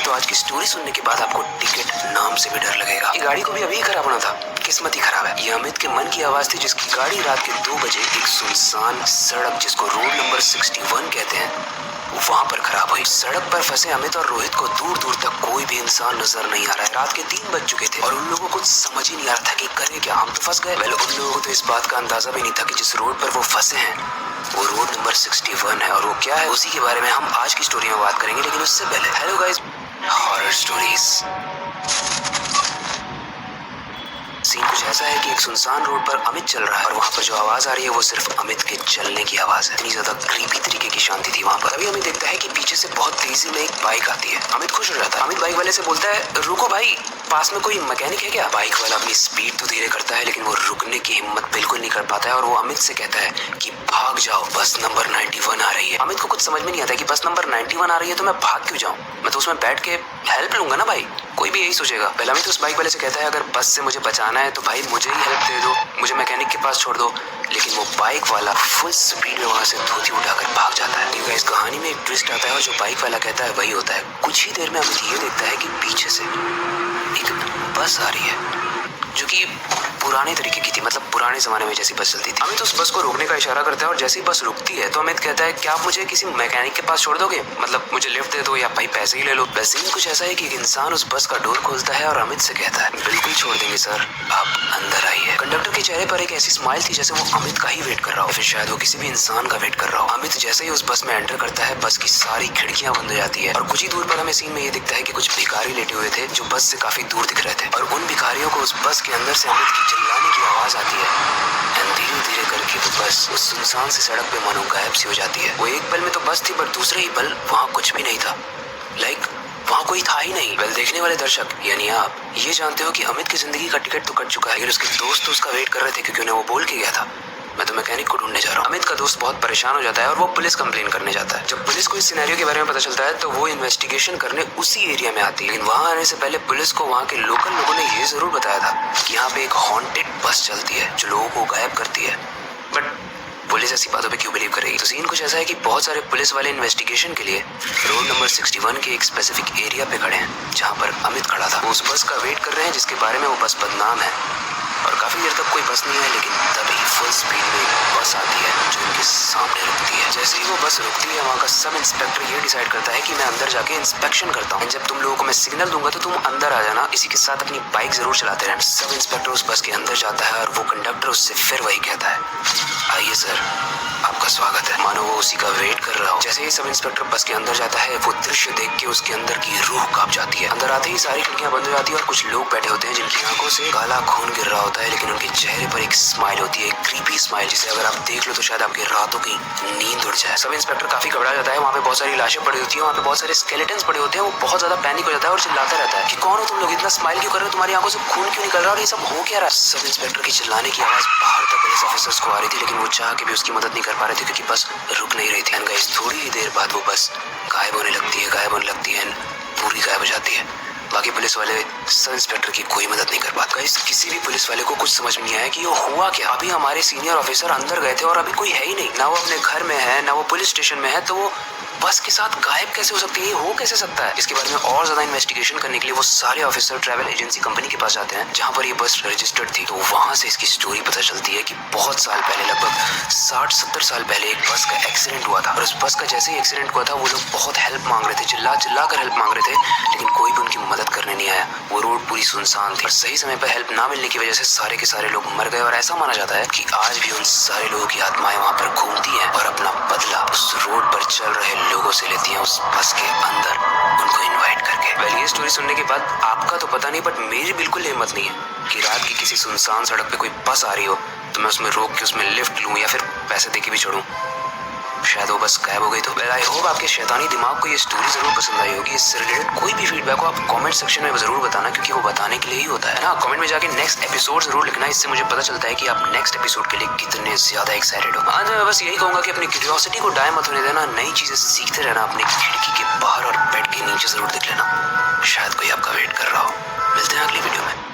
तो आज की स्टोरी सुनने के बाद आपको टिकट नाम से भी डर लगेगा। ये गाड़ी को भी अभी खराब होना था, किस्मत ही खराब है। ये अमित के मन की आवाज थी, जिसकी गाड़ी रात के 2 बजे एक सुनसान सड़क, जिसको रोड नंबर 61 कहते हैं, वहाँ पर खराब हुई। सड़क पर फंसे अमित और रोहित को दूर दूर तक कोई भी इंसान नजर नहीं आ रहा है। रात के 3 बज चुके थे और उन लोगों को समझ ही नहीं आ रहा था कि करें क्या, हम तो फंस गए। उन लोगों को तो इस बात का अंदाजा भी नहीं था कि जिस रोड पर वो फंसे हैं वो रोड नंबर 61 है, और वो क्या है उसी के बारे में हम आज की स्टोरी में बात करेंगे। लेकिन उससे पहले hello guys, horror stories. Scene कुछ ऐसा है कि एक सुनसान रोड पर अमित चल रहा है और वहाँ पर जो आवाज आ रही है वो सिर्फ अमित के चलने की आवाज है। इतनी ज्यादा क्रीपी तरीके की शांति थी वहाँ पर। अभी अमित देखता है कि पीछे से बहुत तेजी में एक बाइक आती है। अमित खुश हो जाता है। अमित बाइक वाले से बोलता है, रुको भाई, पास में कोई मैकेनिक है क्या? बाइक वाला अपनी स्पीड तो धीरे करता है, लेकिन वो रुकने की हिम्मत बिल्कुल नहीं कर पाता है और वो अमित से कहता है कि भाग जाओ, बस नंबर 91 आ रही है। अमित को कुछ समझ में नहीं आता कि बस नंबर 91 आ रही है तो मैं भाग क्यों जाऊँ, मैं तो उसमें बैठ के हेल्प लूंगा ना भाई, कोई भी यही सोचेगा। पहले अमित उस बाइक वाले से कहता है, अगर बस से मुझे बचाना है तो भाई मुझे ही हेल्प दे दो, मुझे मैकेनिक के पास छोड़ दो। लेकिन वो बाइक वाला फुल स्पीड में वहाँ से धोती उठाकर भाग जाता है। इस कहानी में एक ट्विस्ट आता है और जो बाइक वाला कहता है वही होता है। कुछ ही देर में अमित ये देखता है कि पीछे से एक बस आ रही है जो कि पुराने तरीके की थी, मतलब पुराने जमाने में जैसी बस चलती थी। अमित उस बस को रोकने का इशारा करता है और जैसे ही बस रुकती है तो अमित कहता है, क्या आप मुझे किसी मैकेनिक के पास छोड़ दोगे, मतलब मुझे लिफ्ट दे दो या भाई पैसे ही ले लो। बस सीन कुछ ऐसा है कि एक इंसान उस बस का डोर खोलता है और अमित से कहता है, बिल्कुल छोड़ देंगे सर, आप अंदर आइए। कंडक्टर के चेहरे पर एक ऐसी स्माइल थी जैसे वो अमित का ही वेट कर रहा हो, फिर शायद वो किसी भी इंसान का वेट कर रहा हो। अमित जैसे ही उस बस में एंटर करता है बस की सारी खिड़कियां बंद हो जाती है और कुछ ही दूर पर हमें सीन में ये दिखता है कि कुछ भिखारी लेटे हुए थे जो बस से काफी दूर दिख रहे थे, और उन भिखारियों को उस बस के अंदर से अमित की चिल्लाने की आवाज आती है। धीरे धीरे करके वो बस उस सुनसान सी सड़क पे मानो गायब सी हो जाती है। वो एक पल में तो बस थी पर दूसरे ही पल वहाँ कुछ भी नहीं था, वहाँ कोई था ही नहीं। देखने वाले दर्शक यानी आप ये जानते हो कि अमित की जिंदगी का टिकट तो कट चुका है, लेकिन उसके दोस्त तो उसका वेट कर रहे थे क्योंकि उन्हें वो बोल के गया था, मैं तो मैकेनिक को ढूंढने जा रहा हूँ। अमित का दोस्त बहुत परेशान हो जाता है और वो पुलिस कंप्लेन करने जाता है। जब पुलिस को इस सिनेरियो के बारे में पता चलता है तो वो इन्वेस्टिगेशन करने उसी एरिया में आती है, लेकिन वहाँ आने से पहले पुलिस को वहाँ के लोकल लोगों ने ये जरूर बताया था कि यहाँ पे एक हॉन्टेड बस चलती है जो लोगों को गायब करती है, बट पुलिस ऐसी बातों पे क्यों बिलीव करेगी। तो सीन कुछ ऐसा है कि बहुत सारे पुलिस वाले इन्वेस्टिगेशन के लिए रोड नंबर 61 के एक स्पेसिफिक एरिया पे खड़े हैं जहाँ पर अमित खड़ा था। वो उस बस का वेट कर रहे हैं जिसके बारे में वो बस बदनाम है, और काफी देर तक कोई बस नहीं है, लेकिन तभी फुल स्पीड में बस आती है जो उनके सामने रुकती है। जैसे ही वो बस रुकती है वहाँ का सब इंस्पेक्टर ये डिसाइड करता है कि मैं अंदर जाके इंस्पेक्शन करता हूँ, जब तुम लोगों को मैं सिग्नल दूंगा तो तुम अंदर आ जाना, इसी के साथ अपनी बाइक जरूर चलाते रहना। सब इंस्पेक्टर उस बस के अंदर जाता है और वो कंडक्टर उससे फिर वही कहता है, आइए सर, आपका स्वागत है, मानो वो उसी का वेट कर रहा हो। जैसे ही सब इंस्पेक्टर बस के अंदर जाता है वो दृश्य देख के उसके अंदर की रूह कांप जाती है। अंदर आते ही सारी खिड़कियां बंद हो जाती है और कुछ लोग बैठे होते हैं जिनकी आंखों से काला खून गिर रहा होता है, लेकिन उनके चेहरे पर एक स्माइल होती है, एक क्रीपी स्माइल, जिसे अगर आप देख लो तो शायद आपके रातों की नींद उड़ जाए। सब इंस्पेक्टर काफी घबरा जाता है। वहाँ पे बहुत सारी लाशें पड़ी होती है, वहाँ पे बहुत सारे स्केलेटन्स पड़े होते हैं। वो बहुत ज्यादा पैनिक हो जाता है और चिल्लाता रहता है कि कौन हो तुम लोग, इतना स्माइल क्यों कर रहे हो, तुम्हारी आंखों से खून क्यों निकल रहा है और ये सब हो क्या रहा है। सब इंस्पेक्टर की चिल्लाने की आवाज बाहर तक पुलिस ऑफिसर्स को आ रही थी, लेकिन वो चाह के भी उसकी मदद नहीं कर पा रहे थे क्योंकि बस रुक नहीं रही थी। थोड़ी ही देर बाद वो बस गायब होने लगती है, पूरी गायब हो जाती है। बाकी पुलिस वाले सब इंस्पेक्टर की कोई मदद नहीं कर पाते। किसी भी पुलिस वाले को कुछ समझ में नहीं आया कि ये हुआ क्या। अभी हमारे सीनियर ऑफिसर अंदर गए थे और अभी कोई है ही नहीं, ना वो अपने घर में है ना वो पुलिस स्टेशन में है, तो वो बस के साथ गायब कैसे हो सकती है, ये हो कैसे सकता है। इसके बारे में और ज्यादा इन्वेस्टिगेशन करने के लिए वो सारे ऑफिसर ट्रैवल एजेंसी कंपनी के पास जाते हैं जहाँ पर ये बस रजिस्टर्ड थी। तो वहाँ से इसकी स्टोरी पता चलती है कि बहुत साल पहले, लगभग 60-70 साल पहले एक बस का एक्सीडेंट हुआ था, और उस बस का जैसे ही एक्सीडेंट हुआ था वो लोग बहुत हेल्प मांग रहे थे, चिल्ला चिल्ला कर हेल्प मांग रहे थे, लेकिन कोई भी उनकी मदद करने नहीं आया। वो रोड पूरी सुनसान थी और सही समय पर हेल्प ना मिलने की वजह से सारे के सारे लोग मर गए, और ऐसा माना जाता है कि आज भी उन सारे लोगों की आत्माएं वहाँ पर घूमती हैं और अपना बदला उस रोड पर चल रहे लोगों से लेती हैं, उस बस के अंदर उनको इनवाइट करके। ये स्टोरी सुनने के बाद आपका तो पता नहीं, बट मेरी बिल्कुल हिम्मत नहीं है कि रात की किसी सुनसान सड़क पे कोई बस आ रही हो तो मैं उसमें रोक के उसमें लिफ्ट लूं या फिर पैसे देके भी छोड़ूं। शायद वो बस गायब हो गई। तो आई होप आपके शैतानी दिमाग को ये स्टोरी जरूर पसंद आई होगी। इससे रिलेटेड कोई भी फीडबैक हो आप कमेंट सेक्शन में जरूर बताना, क्योंकि वो बताने के लिए ही होता है ना। कमेंट में जाके नेक्स्ट एपिसोड जरूर लिखना, इससे मुझे पता चलता है कि आप नेक्स्ट एपिसोड के लिए कितने ज्यादा एक्साइटेड हो। आज मैं बस यही कहूंगा कि अपनी क्यूरियोसिटी को डाय मत होने देना, नई चीजें सीखते रहना, अपनी खिड़की के बाहर और बेड के नीचे जरूर देख लेना, शायद कोई आपका वेट कर रहा हो। मिलते हैं अगली वीडियो में।